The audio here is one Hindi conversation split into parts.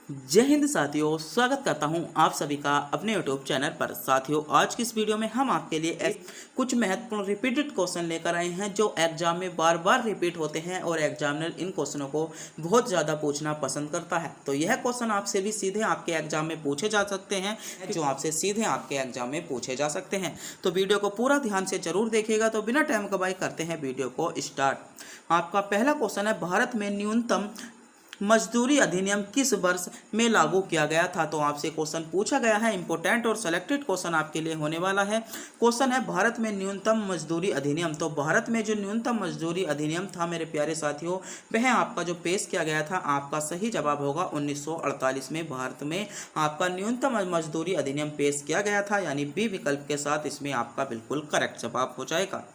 जय हिंद साथियों, स्वागत करता हूं आप सभी का अपने यूट्यूब चैनल पर। साथियों, आज की इस वीडियो में हम आपके लिए कुछ महत्वपूर्ण रिपीटेड क्वेश्चन लेकर आए हैं जो एग्जाम में बार बार रिपीट होते हैं और एग्जामिनर इन क्वेश्चनों को बहुत ज़्यादा पूछना पसंद करता है। तो यह क्वेश्चन आपसे भी सीधे आपके एग्जाम में पूछे जा सकते हैं, जो आपसे सीधे आपके एग्जाम में पूछे जा सकते हैं। तो वीडियो को पूरा ध्यान से जरूर देखिएगा। तो बिना टाइम गवाए करते हैं वीडियो को स्टार्ट। आपका पहला क्वेश्चन है, भारत में न्यूनतम मजदूरी अधिनियम किस वर्ष में लागू किया गया था? तो आपसे क्वेश्चन पूछा गया है, इंपॉर्टेंट और सेलेक्टेड क्वेश्चन आपके लिए होने वाला है। क्वेश्चन है, भारत में न्यूनतम मजदूरी अधिनियम। तो भारत में जो न्यूनतम मजदूरी अधिनियम था मेरे प्यारे साथियों, वह आपका जो पेश किया गया था, आपका सही जवाब होगा 1948 में भारत में आपका न्यूनतम मजदूरी अधिनियम पेश किया गया था, यानी बी विकल्प के साथ इसमें आपका बिल्कुल करेक्ट जवाब हो जाएगा।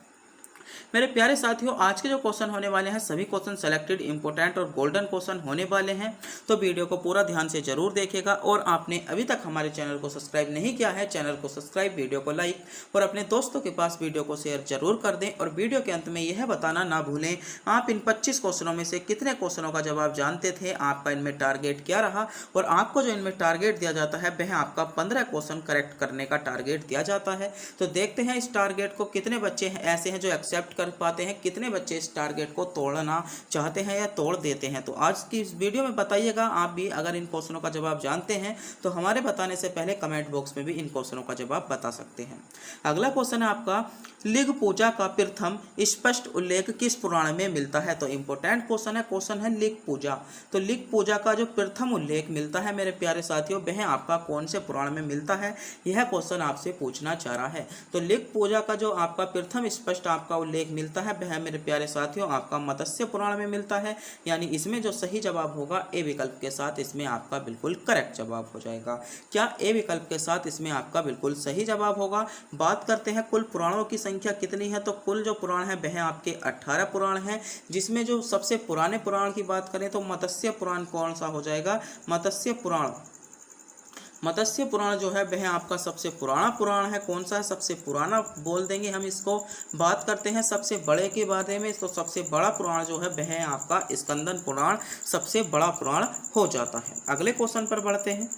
मेरे प्यारे साथियों, आज के जो क्वेश्चन होने वाले हैं सभी क्वेश्चन सेलेक्टेड, इंपॉर्टेंट और गोल्डन क्वेश्चन होने वाले हैं। तो वीडियो को पूरा ध्यान से जरूर देखिएगा। और आपने अभी तक हमारे चैनल को सब्सक्राइब नहीं किया है, चैनल को सब्सक्राइब, वीडियो को लाइक और अपने दोस्तों के पास वीडियो को शेयर जरूर कर दें। और वीडियो के अंत में यह बताना ना भूलें, आप इन 25 क्वेश्चनों में से कितने क्वेश्चनों का जवाब जानते थे, आपका इनमें टारगेट क्या रहा। और आपको जो इनमें टारगेट दिया जाता है वह आपका 15 क्वेश्चन करेक्ट करने का टारगेट दिया जाता है। तो देखते हैं इस टारगेट को कितने बच्चे ऐसे हैं जो एक्सेप्ट कर पाते हैं, कितने बच्चे इस टारगेट को तोड़ना चाहते हैं या तोड़ देते हैं। तो आज की इस वीडियो में बताइएगा, आप भी अगर इन क्वेश्चनों का जवाब जानते हैं तो हमारे बताने से पहले कमेंट बॉक्स में भी इन क्वेश्चनों का जवाब बता सकते हैं। अगला क्वेश्चन है आपका, लिंग पूजा का प्रथम स्पष्ट उल्लेख किस पुराण में मिलता है? तो इंपॉर्टेंट क्वेश्चन है लिंग पूजा। तो लिंग पूजा का जो प्रथम उल्लेख मिलता है मेरे प्यारे साथियों, वह आपका कौन से पुराण में मिलता है, यह क्वेश्चन आपसे पूछना चाह रहा है। तो लिंग पूजा का जो आपका प्रथम स्पष्ट आपका उल्लेख मिलता है वह मेरे प्यारे साथियों आपका मत्स्य पुराण में मिलता है, यानी इसमें जो सही जवाब होगा ए विकल्प के साथ इसमें आपका बिल्कुल करेक्ट जवाब हो जाएगा। क्या ए विकल्प के साथ इसमें आपका बिल्कुल सही जवाब होगा। बात करते हैं कुल पुराणों की संख्या कितनी है। तो कुल जो पुराण है वह आपके 18 पुराण हैं, जिसमें जो सबसे पुराने पुराण की बात करें तो मत्स्य पुराण कौन सा हो जाएगा, मत्स्य पुराण। मत्स्य पुराण जो है वह आपका सबसे पुराना पुराण है। कौन सा है, सबसे पुराना बोल देंगे हम इसको। बात करते हैं सबसे बड़े के बारे में, तो सबसे बड़ा पुराण जो है वह आपका स्कंदन पुराण सबसे बड़ा पुराण हो जाता है। अगले क्वेश्चन पर बढ़ते हैं।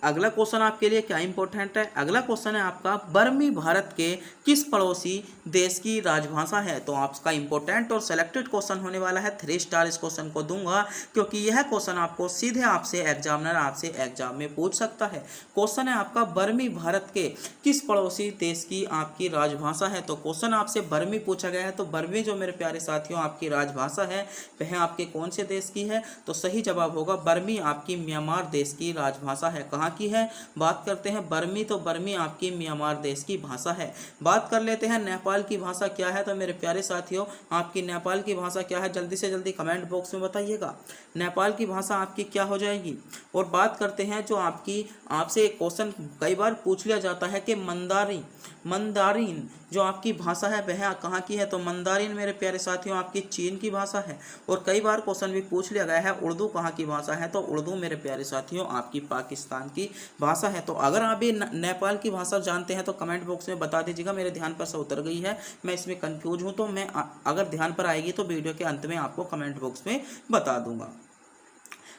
अगला क्वेश्चन आपके लिए क्या इंपॉर्टेंट है। अगला क्वेश्चन है आपका, बर्मी भारत के किस पड़ोसी देश की राजभाषा है? तो आपका इंपॉर्टेंट और सेलेक्टेड क्वेश्चन होने वाला है। 3 स्टार इस क्वेश्चन को दूंगा क्योंकि यह क्वेश्चन आपको सीधे आपसे एग्जामिनर आपसे एग्जाम में पूछ सकता है। क्वेश्चन है आपका, बर्मी भारत के किस पड़ोसी देश की आपकी राजभाषा है? तो क्वेश्चन आपसे बर्मी पूछा गया है। तो बर्मी जो मेरे प्यारे साथियों आपकी राजभाषा है वह आपके कौन से देश की है? तो सही जवाब होगा बर्मी आपकी म्यांमार देश की राजभाषा है। कहाँ की है? बात करते हैं बर्मी, तो बर्मी आपकी म्यांमार देश की भाषा है। बात कर लेते हैं नेपाल की भाषा क्या है। तो मेरे प्यारे साथियों आपकी नेपाल की भाषा क्या है, जल्दी से जल्दी कमेंट बॉक्स में बताइएगा। नेपाल की भाषा आपकी क्या हो जाएगी। और बात करते हैं जो आपसे एक क्वेश्चन कई बार पूछ लिया जाता है कि मंदारिन जो आपकी भाषा है वह कहाँ की है? तो मंदारिन मेरे प्यारे साथियों आपकी चीन की भाषा है। और कई बार क्वेश्चन भी पूछ लिया गया है, उर्दू कहाँ की भाषा है? तो उर्दू मेरे प्यारे साथियों आपकी पाकिस्तान की भाषा है। तो अगर आप भी नेपाल की भाषा जानते हैं तो कमेंट बॉक्स में बता दीजिएगा। मेरे ध्यान पर से उतर गई है, मैं इसमें कंफ्यूज हूँ, तो मैं अगर ध्यान पर आएगी तो वीडियो के अंत में आपको कमेंट बॉक्स में बता दूंगा।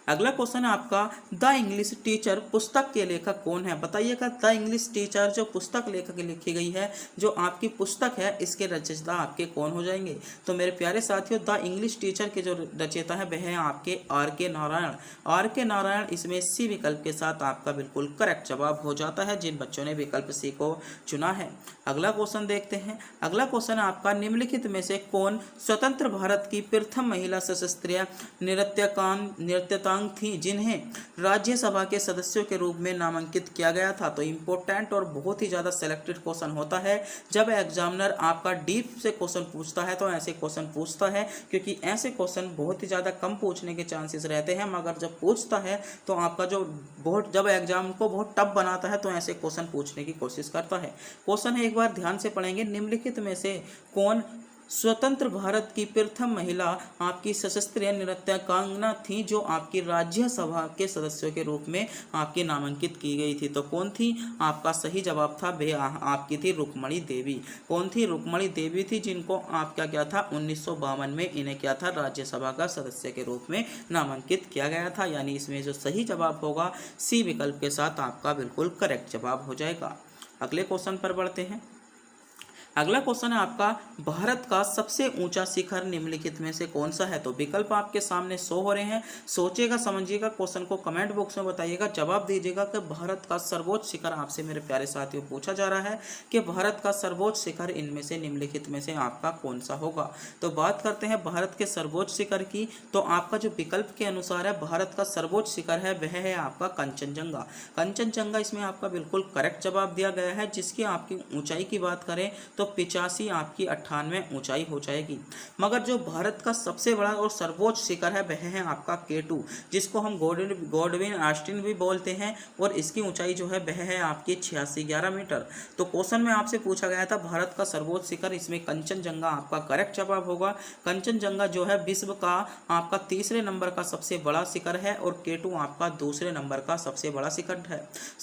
अगला क्वेश्चन है आपका, द इंग्लिश टीचर पुस्तक के लेखक कौन है? बताइएगा। द इंग्लिश टीचर जो पुस्तक लेखक लिखी गई है, जो आपकी पुस्तक है, इसके रचयिता आपके कौन हो जाएंगे? तो मेरे प्यारे साथियों द इंग्लिश टीचर के जो रचयिता है वह है आपके R.K. नारायण। R.K. नारायण इसमें सी विकल्प के साथ आपका बिल्कुल करेक्ट जवाब हो जाता है, जिन बच्चों ने विकल्प सी को चुना है। अगला क्वेश्चन देखते हैं। अगला क्वेश्चन है आपका, निम्नलिखित में से कौन स्वतंत्र भारत की प्रथम महिला सशस्त्रीय नृत्यकांग थी जिन्हें राज्यसभा के सदस्यों के रूप में नामांकित किया गया था? तो इंपॉर्टेंट और बहुत ही ज्यादा सेलेक्टेड क्वेश्चन होता है। जब एग्जामिनर आपका डीप से क्वेश्चन पूछता है तो ऐसे क्वेश्चन पूछता है, क्योंकि ऐसे क्वेश्चन बहुत ही ज्यादा कम पूछने के चांसेस रहते हैं, मगर जब पूछता है तो आपका जब एग्जाम को बहुत टफ बनाता है तो ऐसे क्वेश्चन पूछने की कोशिश करता है। क्वेश्चन है, एक बार ध्यान से पढ़ेंगे, निम्नलिखित में से कौन स्वतंत्र भारत की प्रथम महिला आपकी सशस्त्र नृत्यकांगना थी जो आपकी राज्यसभा के सदस्यों के रूप में आपकी नामांकित की गई थी। तो कौन थी? आपका सही जवाब था वे आपकी थी रुक्मणी देवी। कौन थी? रुक्मणी देवी थी, जिनको आप क्या था 1952 में इन्हें क्या था राज्यसभा का सदस्य के रूप में नामांकित किया गया था। यानी इसमें जो सही जवाब होगा सी विकल्प के साथ आपका बिल्कुल करेक्ट जवाब हो जाएगा। अगले क्वेश्चन पर बढ़ते हैं। अगला क्वेश्चन है आपका, भारत का सबसे ऊंचा शिखर निम्नलिखित में से कौन सा है? तो विकल्प आपके सामने शो हो रहे हैं, सोचिएगा समझिएगा, क्वेश्चन को कमेंट बॉक्स में बताइएगा, जवाब दीजिएगा कि भारत का सर्वोच्च शिखर आपसे मेरे प्यारे साथियों पूछा जा रहा है कि भारत का सर्वोच्च शिखर इनमें से निम्नलिखित में से आपका कौन सा होगा। तो बात करते हैं भारत के सर्वोच्च शिखर की, तो आपका जो विकल्प के अनुसार है भारत का सर्वोच्च शिखर है वह है आपका कंचनजंगा। कंचनजंगा इसमें आपका बिल्कुल करेक्ट जवाब दिया गया है, जिसकी आपकी ऊंचाई की बात करें तो 85 आपकी 98 ऊंचाई हो जाएगी। मगर जो भारत का सबसे बड़ा और सर्वोच्च शिखर है वह है आपका K2, जिसको हम गॉडविन ऑस्टिन भी बोलते हैं, और इसकी ऊंचाई जो है वह है आपकी 8611 मीटर। तो क्वेश्चन में आपसे पूछा गया था भारत का सर्वोच्च शिखर, इसमें कंचनजंगा आपका करेक्ट जवाब होगा। कंचनजंगा जो है विश्व का आपका तीसरे नंबर का सबसे बड़ा शिखर है और K2 आपका दूसरे नंबर का सबसे बड़ा शिखर है।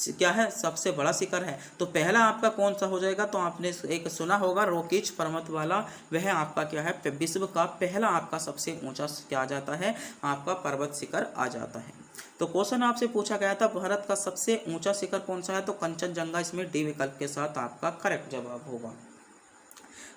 क्या है? सबसे बड़ा शिखर है। तो पहला आपका कौन सा हो जाएगा? तो आपने एक सुना होगा रोकीच पर्वत वाला, वह आपका क्या है विश्व का पहला आपका सबसे ऊंचा क्या आ जाता है आपका पर्वत शिखर आ जाता है। तो क्वेश्चन आपसे पूछा गया था भारत का सबसे ऊंचा शिखर कौन सा है, तो कंचनजंगा इसमें डी विकल्प के साथ आपका करेक्ट जवाब होगा।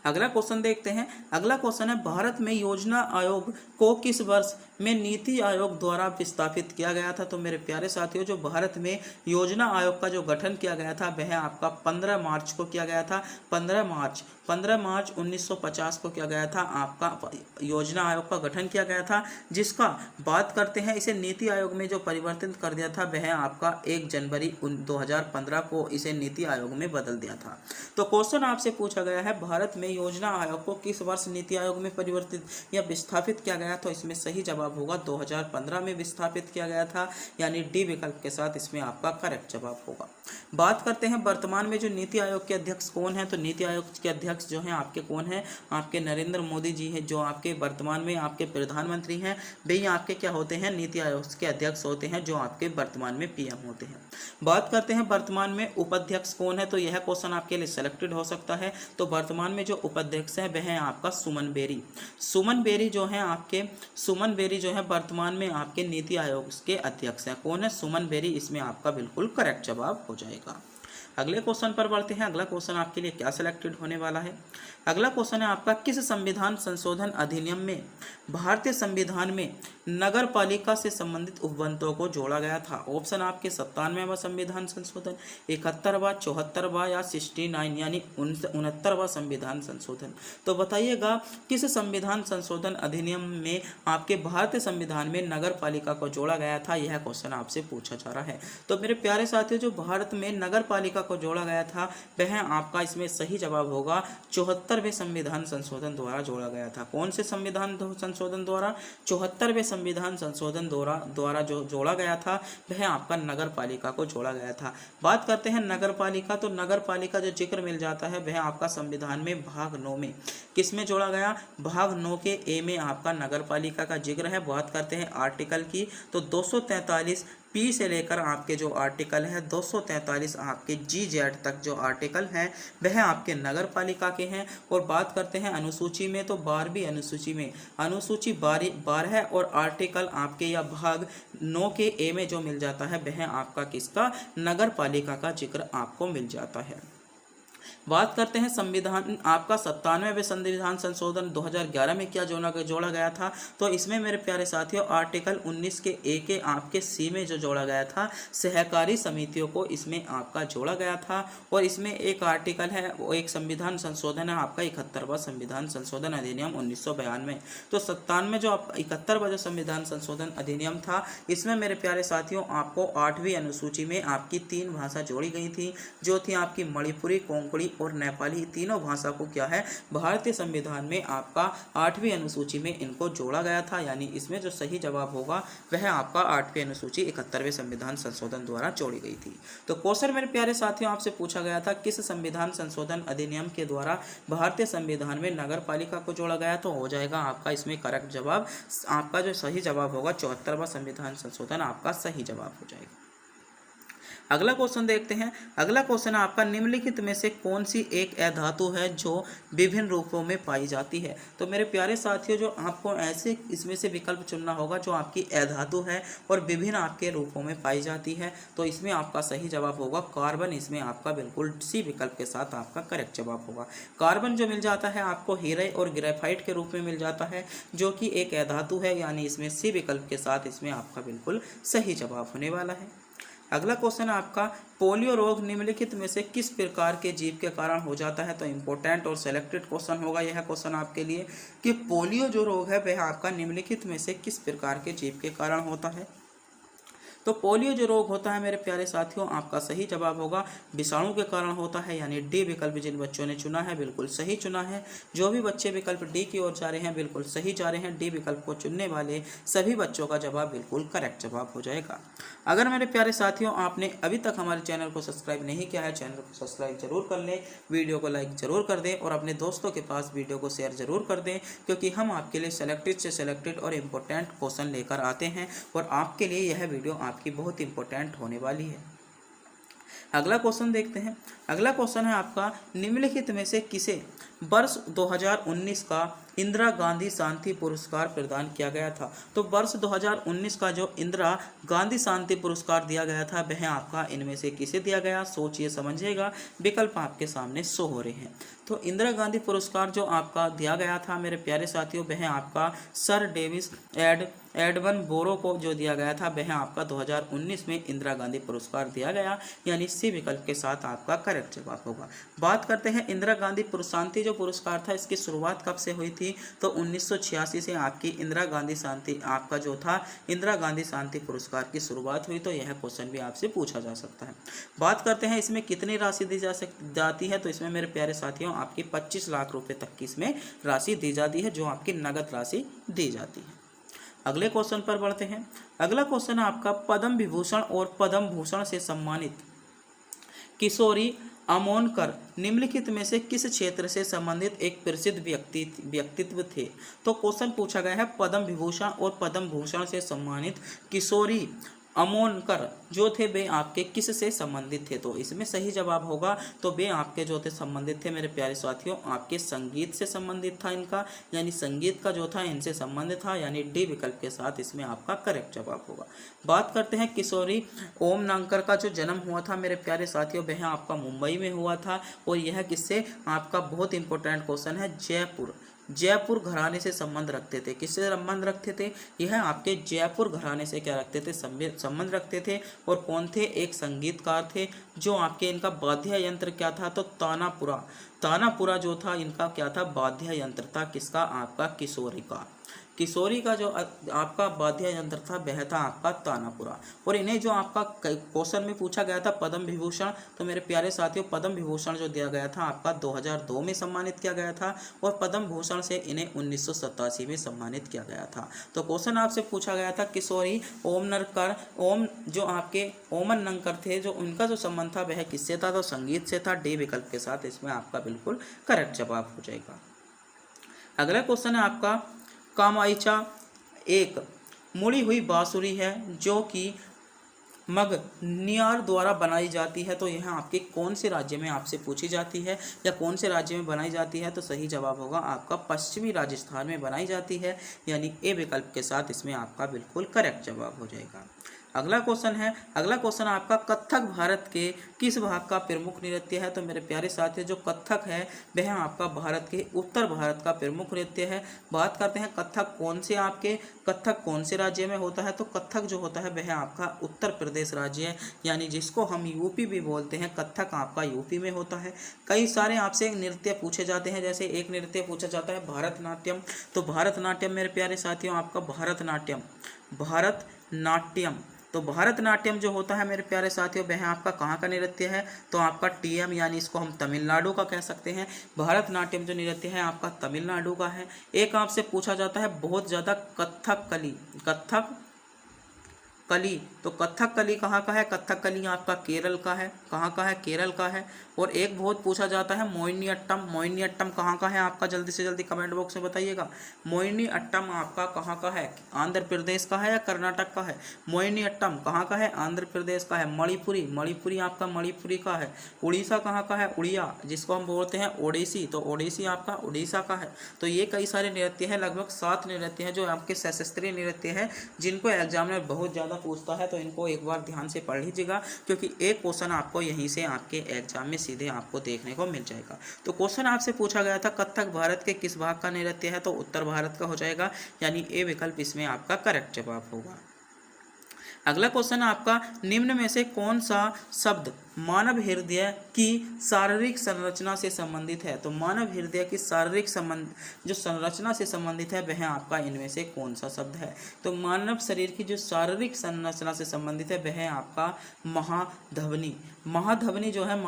अगला क्वेश्चन देखते हैं। अगला क्वेश्चन है, भारत में योजना आयोग को किस वर्ष में नीति आयोग द्वारा विस्थापित किया गया था? तो मेरे प्यारे साथियों, जो भारत में योजना आयोग का जो गठन किया गया था वह आपका 15 मार्च को किया गया था। 15 मार्च 1950 को किया गया था आपका योजना आयोग का गठन किया गया था, जिसका बात करते हैं इसे नीति आयोग में जो परिवर्तित कर दिया था वह आपका 1 जनवरी 2015 को इसे नीति आयोग में बदल दिया था। तो क्वेश्चन आपसे पूछा गया है भारत में योजना आयोग को किस वर्ष नीति आयोग में परिवर्तित या विस्थापित किया गया? तो इसमें सही जवाब होगा 2015 में विस्थापित किया गया था, यानी डी विकल्प के साथ इसमें आपका करेक्ट जवाब होगा। बात करते हैं वर्तमान में जो नीति आयोग के अध्यक्ष कौन है, तो नीति आयोग के अध्यक्ष जो हैं आपके कौन है? आपके नरेंद्र मोदी जी हैं, जो आपके वर्तमान में आपके प्रधानमंत्री हैं, वे आपके क्या होते हैं? नीति आयोग के अध्यक्ष होते हैं, जो आपके वर्तमान में पीएम होते हैं। बात करते हैं वर्तमान में उपाध्यक्ष कौन है, तो यह क्वेश्चन आपके लिए सिलेक्टेड हो सकता है। तो वर्तमान में जो उपाध्यक्ष है वह है आपका सुमन बेरी। सुमन बेरी जो है वर्तमान में आपके नीति आयोग के अध्यक्ष हैं। कौन है? सुमन बेरी, इसमें आपका बिल्कुल करेक्ट जवाब हो जाएगा। अगले क्वेश्चन पर बढ़ते हैं। अगला क्वेश्चन आपके लिए क्या सिलेक्टेड होने वाला है? अगला क्वेश्चन है आपका, किस संविधान संशोधन अधिनियम में भारतीय संविधान में नगर पालिका से संबंधित उपबंधों को जोड़ा गया था? ऑप्शन आपके 97वां संविधान संशोधन, 71वां, 74वां या 69 यानी 69वां संविधान संशोधन। तो बताइएगा किस संविधान संशोधन अधिनियम में आपके भारतीय संविधान में नगर पालिका को जोड़ा गया था? यह क्वेश्चन आपसे पूछा जा रहा है। तो मेरे प्यारे साथियों, जो भारत में नगर पालिका को जोड़ा गया था वह आपका इसमें सही जवाब होगा 74वें संविधान संशोधन द्वारा जोड़ा गया था। कौन से संविधान संशोधन द्वारा? 74वें संविधान संशोधन द्वारा जो जोड़ा गया था वह आपका नगर पालिका को जोड़ा गया था। बात करते हैं नगर पालिका, तो नगर पालिका जो जिक्र मिल जाता है वह आपका संविधान में भाग 9 में किस में जोड़ा गया? भाग 9 के ए में आपका नगर पालिका का जिक्र है। बात करते हैं आर्टिकल की, तो 243 पी से लेकर आपके जो आर्टिकल है 243 आपके GZ तक जो आर्टिकल हैं वह आपके नगर पालिका के हैं। और बात करते हैं अनुसूची में, तो 12वीं अनुसूची में अनुसूची 12 और आर्टिकल आपके या भाग 9 के ए में जो मिल जाता है वह आपका किसका? नगर पालिका का जिक्र आपको मिल जाता है। बात करते हैं संविधान आपका 97वें संविधान संशोधन 2011 में क्या जोड़ा गया था? तो इसमें मेरे प्यारे साथियों आर्टिकल 19 के ए के आपके सी में जो जोड़ा गया था सहकारी समितियों को इसमें आपका जोड़ा गया था। और इसमें एक आर्टिकल है, वो एक संविधान संशोधन है आपका 71वां संविधान संशोधन अधिनियम 1992। तो 97 जो 71वां जो संविधान संशोधन अधिनियम था, इसमें मेरे प्यारे साथियों आपको 8वीं अनुसूची में आपकी 3 भाषा जोड़ी गई थी, जो थी आपकी मणिपुरी, कोंकणी कुचिपुड़ी और नेपाली तीनों भाषा को क्या है भारतीय संविधान में आपका 8वीं अनुसूची में इनको जोड़ा गया था। यानी इसमें जो सही जवाब होगा वह आपका 8वीं अनुसूची 71वें संविधान संशोधन द्वारा जोड़ी गई थी। तो क्वेश्चन मेरे प्यारे साथियों आपसे पूछा गया था किस संविधान संशोधन अधिनियम के द्वारा भारतीय संविधान में नगर पालिका को जोड़ा गया, तो हो जाएगा आपका इसमें करेक्ट जवाब, आपका जो सही जवाब होगा 74वां संविधान संशोधन आपका सही जवाब हो जाएगा। अगला क्वेश्चन देखते हैं। अगला क्वेश्चन है आपका निम्नलिखित में से कौन सी एक अधातु है जो विभिन्न रूपों में पाई जाती है। तो मेरे प्यारे साथियों जो आपको ऐसे इसमें से विकल्प चुनना होगा जो आपकी अधातु है और विभिन्न आपके रूपों में पाई जाती है। तो इसमें आपका सही जवाब होगा कार्बन, इसमें आपका बिल्कुल सी विकल्प के साथ आपका करेक्ट जवाब होगा। कार्बन जो मिल जाता है आपको हीरे और ग्रेफाइट के रूप में मिल जाता है जो कि एक अधातु है, यानी इसमें सी विकल्प के साथ इसमें आपका बिल्कुल सही जवाब होने वाला है। अगला क्वेश्चन है आपका पोलियो रोग निम्नलिखित में से किस प्रकार के जीव के कारण हो जाता है। तो इम्पोर्टेंट और सेलेक्टेड क्वेश्चन होगा यह क्वेश्चन आपके लिए कि पोलियो जो रोग है वह आपका निम्नलिखित में से किस प्रकार के जीव के कारण होता है। तो पोलियो जो रोग होता है मेरे प्यारे साथियों आपका सही जवाब होगा विषाणु के कारण होता है, यानी डी विकल्प जिन बच्चों ने चुना है बिल्कुल सही चुना है। जो भी बच्चे विकल्प डी की ओर जा रहे हैं बिल्कुल सही जा रहे हैं। डी विकल्प को चुनने वाले सभी बच्चों का जवाब बिल्कुल करेक्ट जवाब हो जाएगा। अगर मेरे प्यारे साथियों आपने अभी तक हमारे चैनल को सब्सक्राइब नहीं किया है, चैनल को सब्सक्राइब जरूर कर लें, वीडियो को लाइक जरूर कर दें और अपने दोस्तों के पास वीडियो को शेयर जरूर कर दें, क्योंकि हम आपके लिए सेलेक्टेड से सेलेक्टेड और इम्पोर्टेंट क्वेश्चन लेकर आते हैं और आपके लिए यह वीडियो आपकी बहुत इंपॉर्टेंट होने वाली है। अगला क्वेश्चन देखते हैं। अगला क्वेश्चन है आपका निम्नलिखित में से किसे वर्ष 2019 का इंदिरा गांधी शांति पुरस्कार प्रदान किया गया था। तो वर्ष 2019 का जो इंदिरा गांधी शांति पुरस्कार दिया गया था वह आपका इनमें से किसे दिया गया, सोचिए समझिएगा, विकल्प आपके सामने शो हो रहे हैं। तो इंदिरा गांधी पुरस्कार जो आपका दिया गया था मेरे प्यारे साथियों वह आपका सर डेविस एडवन बोरो को जो दिया गया था वह आपका 2019 में इंदिरा गांधी पुरस्कार दिया गया, यानी सी विकल्प के साथ आपका करेक्ट जवाब होगा। बात करते हैं इंदिरा गांधी शांति जो पुरस्कार था इसकी शुरुआत कब से हुई थी। तो 1986 से आपकी इंदिरा गांधी शांति आपका जो था इंदिरा गांधी शांति पुरस्कार की शुरुआत हुई। तो यह क्वेश्चन भी आपसे पूछा जा सकता है। बात करते हैं इसमें कितनी राशि दी जाती है। तो इसमें मेरे प्यारे साथियों आपकी 25 लाख रुपए तक की इसमें राशि दी जाती है जो आपकी नगद राशि दी जाती है। अगले क्वेश्चन पर बढ़ते हैं। अगला क्वेश्चन है आपका पद्म विभूषण और पद्म भूषण से सम्मानित किशोरी अमोनकर निम्नलिखित में से किस क्षेत्र से संबंधित एक प्रसिद्ध व्यक्तित्व थे। तो क्वेश्चन पूछा गया है पद्म विभूषण और पद्म भूषण से सम्मानित किशोरी अमोनकर जो थे वे आपके किस से संबंधित थे। तो इसमें सही जवाब होगा तो वे आपके जो थे संबंधित थे मेरे प्यारे साथियों आपके संगीत से संबंधित था इनका, यानी संगीत का जो था इनसे संबंधित था, यानी डी विकल्प के साथ इसमें आपका करेक्ट जवाब होगा। बात करते हैं किशोरी ओमनांकर का जो जन्म हुआ था मेरे प्यारे साथियों वह आपका मुंबई में हुआ था और यह किससे आपका बहुत इंपॉर्टेंट क्वेश्चन है जयपुर घराने से संबंध रखते थे। किससे संबंध रखते थे, यह आपके जयपुर घराने से क्या रखते थे, संबंध रखते थे। और कौन थे, एक संगीतकार थे जो आपके इनका वाद्य यंत्र क्या था, तो तानापुरा जो था इनका क्या था, वाद्य यंत्र था किसका, आपका किशोरी का जो आपका वाद्य यंत्र था वह था आपका तानापुरा। और इन्हें जो आपका क्वेश्चन में पूछा गया था पद्म विभूषण, तो मेरे प्यारे साथियों पद्म विभूषण जो दिया गया था आपका 2002 में सम्मानित किया गया था और पद्म भूषण से इन्हें 1987 में सम्मानित किया गया था। तो क्वेश्चन आपसे पूछा गया था किशोरी जो आपके ओमन नंकर थे जो उनका जो संबंध था वह किससे था, तो संगीत से था। डी विकल्प के साथ इसमें आपका बिल्कुल करेक्ट जवाब हो जाएगा। अगला क्वेश्चन है आपका कामाइचा एक मुड़ी हुई बांसुरी है जो कि मगनियार द्वारा बनाई जाती है। तो यह आपके कौन से राज्य में आपसे पूछी जाती है या कौन से राज्य में बनाई जाती है, तो सही जवाब होगा आपका पश्चिमी राजस्थान में बनाई जाती है, यानी ए विकल्प के साथ इसमें आपका बिल्कुल करेक्ट जवाब हो जाएगा। अगला क्वेश्चन आपका कथक भारत के किस भाग का प्रमुख नृत्य है। तो मेरे प्यारे साथियों जो कथक है वह आपका भारत के उत्तर भारत का प्रमुख नृत्य है। बात करते हैं कथक कौन से राज्य में होता है, तो कथक जो होता है वह आपका उत्तर प्रदेश राज्य है, यानी जिसको हम यूपी भी बोलते हैं, कथक आपका यूपी में होता है। कई सारे आपसे नृत्य पूछे जाते हैं, जैसे एक नृत्य पूछा जाता है भरतनाट्यम। तो भरतनाट्यम मेरे प्यारे साथियों आपका भरतनाट्यम तो भरतनाट्यम जो होता है मेरे प्यारे साथियों वह आपका कहाँ का नृत्य है, तो आपका टीएम यानी इसको हम तमिलनाडु का कह सकते हैं। भरतनाट्यम जो नृत्य है आपका तमिलनाडु का है। एक आपसे पूछा जाता है बहुत ज़्यादा कथकली, कली, तो कथकली कहाँ का है, कथकली आपका केरल का है। कहाँ का है, केरल का है। और एक बहुत पूछा जाता है मोहिनीअट्टम, मोहिनीअट्टम कहाँ का है आपका, जल्दी से जल्दी कमेंट बॉक्स में बताइएगा। मोहिनीअट्टम आपका कहाँ का है, आंध्र प्रदेश का है या कर्नाटक का है। मोहिनीअट्टम कहाँ का है, आंध्र प्रदेश का है। मणिपुरी, मणिपुरी आपका मणिपुरी का है। उड़ीसा कहाँ का है, उड़िया जिसको हम बोलते हैं ओडिसी, तो ओडिसी आपका उड़ीसा का है। तो ये कई सारे नृत्य हैं, लगभग 7 नृत्य हैं जो आपके शास्त्रीय नृत्य हैं जिनको एग्जामिनर बहुत ज़्यादा पूछता है। तो इनको एक बार ध्यान से पढ़ लीजिएगा क्योंकि एक क्वेश्चन आपको यहीं से आपके एग्जाम में सीधे आपको देखने को मिल जाएगा। तो क्वेश्चन आपसे पूछा गया था कथक भारत के किस भाग का नृत्य है, तो उत्तर भारत का हो जाएगा, यानी ए विकल्प इसमें आपका करेक्ट जवाब होगा। अगला क्वेश्चन आपका निम्न में से कौन सा शब्द मानव हृदय की शारीरिक संरचना से संबंधित है, तो मानव हृदय की शारीरिक संबंध जो संरचना से संबंधित है वह आपका इनमें से कौन सा शब्द है, तो मानव शरीर की जो शारीरिक संरचना से संबंधित है वह आपका महाधमनी। महाधमनी जो है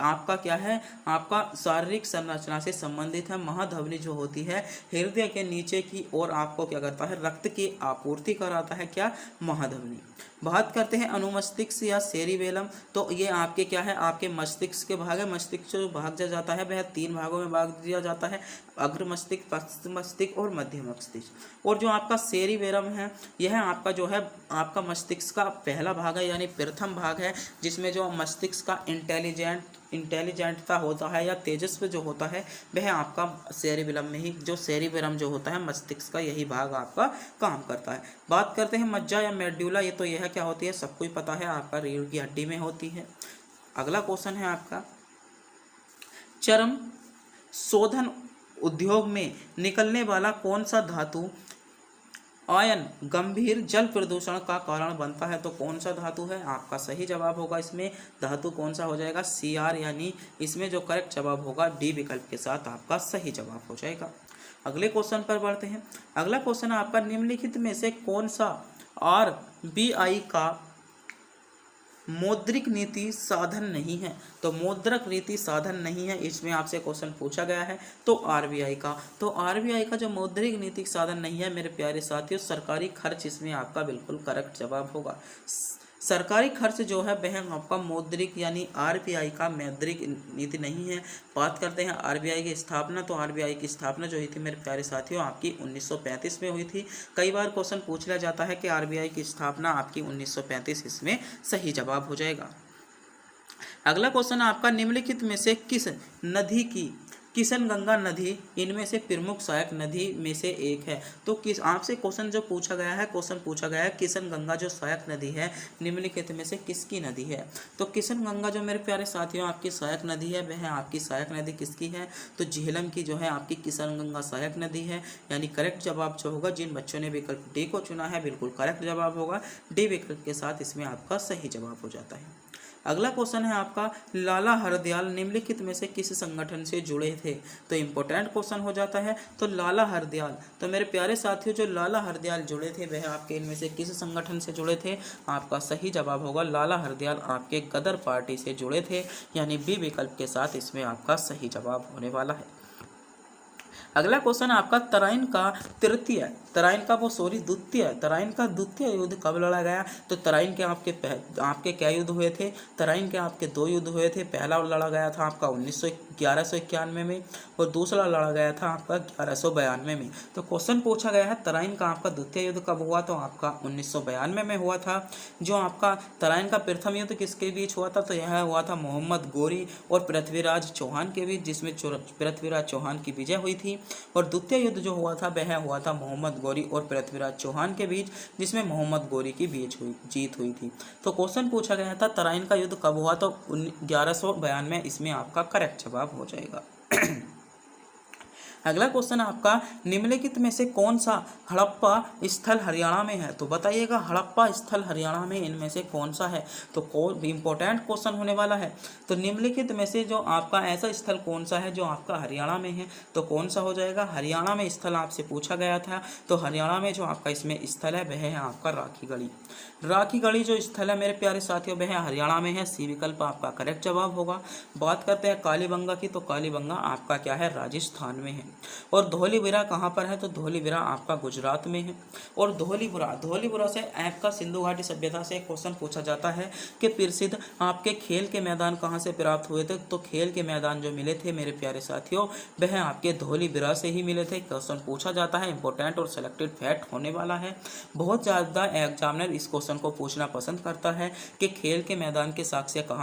आपका क्या है, आपका शारीरिक संरचना से संबंधित है। महाधमनी जो होती है हृदय के नीचे की ओर आपको क्या करता है, रक्त की आपूर्ति कराता है, क्या, महाधमनी। बात करते हैं अनुमस्तिष्क या सेरिबेलम, तो ये आपके क्या है, आपके मस्तिष्क के भाग है। मस्तिष्क जो भाग जाता है वह 3 भागों में भाग दिया जाता है, अग्र मस्तिष्क, पश्च मस्तिष्क और मध्य मस्तिष्क। और जो आपका सेरिबेलम है यह आपका जो है आपका मस्तिष्क का पहला भाग है, यानी प्रथम भाग है, जिसमें जो मस्तिष्क का इंटेलिजेंटता होता है या तेजस्व जो होता है वह आपका सेरिबेलम में ही, जो सेरिबेलम जो होता है मस्तिष्क का यही भाग आपका काम करता है। बात करते हैं मज्जा या मेडुला, ये तो यह क्या होती है सबको ही पता है, आपका रीढ़ की हड्डी में होती है। अगला क्वेश्चन है आपका चर्म शोधन उद्योग में निकलने वाला कौन सा धातु आयन गंभीर जल प्रदूषण का कारण बनता है, तो कौन सा धातु है, आपका सही जवाब होगा इसमें धातु कौन सा हो जाएगा, Cr, यानी इसमें जो करेक्ट जवाब होगा डी विकल्प के साथ आपका सही जवाब हो जाएगा। अगले क्वेश्चन पर बढ़ते हैं। अगला क्वेश्चन आपका निम्नलिखित में से कौन सा RBI का मौद्रिक नीति साधन नहीं है, तो मौद्रिक नीति साधन नहीं है इसमें आपसे क्वेश्चन पूछा गया है। तो आरबीआई का जो मौद्रिक नीति साधन नहीं है मेरे प्यारे साथियों, सरकारी खर्च इसमें आपका बिल्कुल करेक्ट जवाब होगा। सरकारी खर्च जो है वह आपका मौद्रिक यानी आरबीआई का मौद्रिक नीति नहीं है। बात करते हैं आरबीआई की स्थापना, तो आरबीआई की स्थापना जो हुई थी मेरे प्यारे साथियों आपकी 1935 में हुई थी। कई बार क्वेश्चन पूछ लिया जाता है कि आरबीआई की स्थापना आपकी 1935, इसमें सही जवाब हो जाएगा। अगला क्वेश्चन आपका निम्नलिखित में से किस नदी की, किशन गंगा नदी इनमें से प्रमुख सहायक नदी में से एक है, तो किस आपसे क्वेश्चन जो पूछा गया है किशन गंगा जो सहायक नदी है निम्नलिखित में से किसकी नदी है, तो किशन गंगा जो मेरे प्यारे साथियों आपकी सहायक नदी है वह आपकी सहायक नदी किसकी है, तो झेलम की जो है आपकी किशन गंगा सहायक नदी है, यानी करेक्ट जवाब जो होगा, जिन बच्चों ने विकल्प डी को चुना है बिल्कुल करेक्ट जवाब होगा, डी विकल्प के साथ इसमें आपका सही जवाब हो जाता है। अगला क्वेश्चन है आपका लाला हरदयाल निम्नलिखित में से किस संगठन से जुड़े थे, तो इम्पोर्टेंट क्वेश्चन हो जाता है। तो लाला हरदयाल, तो मेरे प्यारे साथियों जो लाला हरदयाल जुड़े थे वह आपके इनमें से किस संगठन से जुड़े थे, आपका सही जवाब होगा लाला हरदयाल आपके गदर पार्टी से जुड़े थे, यानी बी विकल्प के साथ इसमें आपका सही जवाब होने वाला है। अगला क्वेश्चन आपका तराइन का द्वितीय युद्ध कब लड़ा गया, तो तराइन के आपके क्या युद्ध हुए थे, तराइन के आपके 2 युद्ध हुए थे। पहला लड़ा गया था आपका 1191 में और दूसरा लड़ा गया था आपका 1192 में। तो क्वेश्चन पूछा गया है तराइन का आपका द्वितीय युद्ध कब हुआ, तो आपका 1992 में हुआ था। जो आपका तराइन का प्रथम युद्ध किसके बीच हुआ था, तो यह हुआ था मोहम्मद गोरी और पृथ्वीराज चौहान के बीच, जिसमें पृथ्वीराज चौहान की विजय हुई थी। और द्वितीय युद्ध जो हुआ था वह हुआ था मोहम्मद गोरी और पृथ्वीराज चौहान के बीच, जिसमें मोहम्मद गोरी की जीत हुई थी। तो क्वेश्चन पूछा गया था तराइन का युद्ध कब हुआ, तो 1192 में इसमें आपका करेक्ट जवाब हो जाएगा। अगला क्वेश्चन आपका, निम्नलिखित में से कौन सा हड़प्पा स्थल हरियाणा में है? तो बताइएगा हड़प्पा स्थल हरियाणा में इनमें से कौन सा है? तो इंपॉर्टेंट क्वेश्चन होने वाला है। तो निम्नलिखित में से जो आपका ऐसा स्थल कौन सा है जो आपका हरियाणा में है? तो कौन सा हो जाएगा? हरियाणा में स्थल आपसे पूछा गया था, तो हरियाणा में जो आपका इसमें स्थल है वह है आपका राखीगढ़ी। राखीगढ़ी जो स्थल है मेरे प्यारे साथियों वह हरियाणा में है। सी विकल्प आपका करेक्ट जवाब होगा। बात करते हैं कालीबंगा की, तो कालीबंगा आपका क्या है? राजस्थान में है। और धौलीवीरा कहाँ पर है? तो धौलीवीरा आपका गुजरात में है। और धौलीवीरा से आपका सिंधु घाटी सभ्यता से एक क्वेश्चन पूछा जाता है कि प्रसिद्ध आपके खेल के मैदान कहाँ से प्राप्त हुए थे? तो खेल के मैदान जो मिले थे मेरे प्यारे साथियों वह आपके धौलीवीरा से ही मिले थे। क्वेश्चन पूछा जाता है, इंपॉर्टेंट और सेलेक्टेड फैक्ट होने वाला है। बहुत ज़्यादा एग्जामिनर इस क्वेश्चन को पूछना पसंद करता है कि खेल के मैदान के साक्ष्य कहाँ